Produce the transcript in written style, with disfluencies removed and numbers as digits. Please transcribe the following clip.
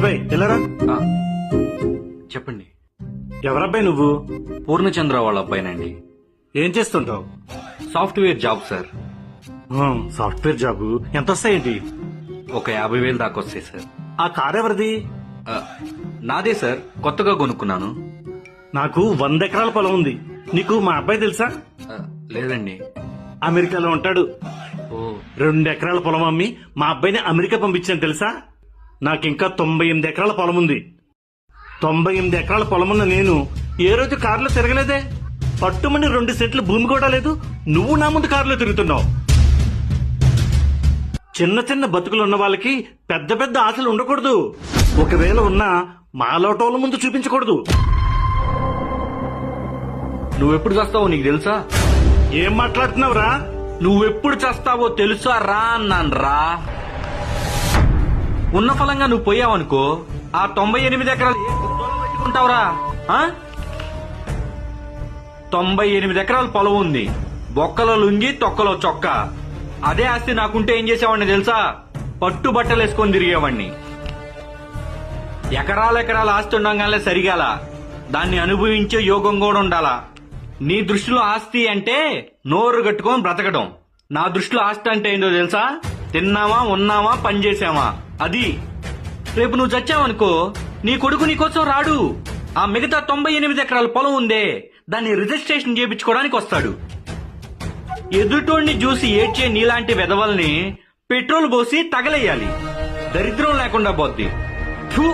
అబ్బాయి వెళ్ళరా. ఆ, చెప్పండి. ఎవరబ్బాయి నువ్వు? పూర్ణచంద్ర వాళ్ళ అబ్బాయినండి. ఏం చేస్తుంటావు? Software job sir. Software job. ఎంత వస్తాయేంటి? ఒక 50,000 దాకా వస్తాయి సార్. ఆ కార్ ఎవరిది? ఆ, నాదే సార్, కొత్తగా కొనుక్కున్నాను. నాకు 100 ఎకరాల పొలం ఉంది. నీకు మా అబ్బాయి తెలుసా? ఆ, లేదండి. అమెరికాలో ఉంటాడు. ఓ 2 ఎకరాల పొలం అమ్మి మా అబ్బాయిని అమెరికా పంపించాను తెలుసా? నాకింకా 98 ఎకరాల పొలం ఉంది. 98 ఎకరాల పొలం ఉన్న నేను ఏ రోజు కారులో తిరగలేదే. పట్టుమని 2 సెంట్లు భూమి కూడా లేదు. నువ్వు నా ముందు కారులో తిరుగుతున్నావు. చిన్న చిన్న బతుకులు ఉన్న వాళ్ళకి పెద్ద పెద్ద ఆశలు ఉండకూడదు. ఒకవేళ ఉన్నా మాలోటోళ్ళ ముందు చూపించకూడదు. నువ్వెప్పుడు చేస్తావో నీకు తెలుసా? ఏం మాట్లాడుతున్నావురా? నువ్వెప్పుడు చేస్తావో తెలుసా రా అన్నాను రా. ఉన్న ఫలంగా నువ్వు పోయావనుకో, ఆ 98 ఎకరాలు ఏ గుర్తోలో పెట్టుకుంటావురా? 98 ఎకరాల పొలం ఉంది. బొక్కలో లుంగి తొక్కలో చొక్క. అదే ఆస్తి నాకుంటే ఏం చేసేవాడిని తెలుసా? పట్టు బట్టలు వేసుకొని తిరిగేవాడిని. ఎకరాల ఆస్తి ఉండగానే సరిగాల, దాన్ని అనుభవించే యోగం కూడా ఉండాలా. నీ దృష్టిలో ఆస్తి అంటే నోరు కట్టుకొని బ్రతకడం. నా దృష్టిలో ఆస్తి అంటే ఏంటో తెలుసా? తిన్నామా, ఉన్నామా, పని చేసామా. అది. రేపు నువ్వు చచ్చావనుకో, నీ కొడుకు నీకోసం రాడు. ఆ మిగతా 98 ఎకరాల పొలం ఉందే, దాన్ని రిజిస్ట్రేషన్ చేయించుకోవడానికి వస్తాడు. ఎదుటోడిని చూసి ఏడ్చే నీలాంటి వెధవల్ని పెట్రోల్ పోసి తగలేయాలి. దరిద్రం లేకుండా పోద్ది. ఫు.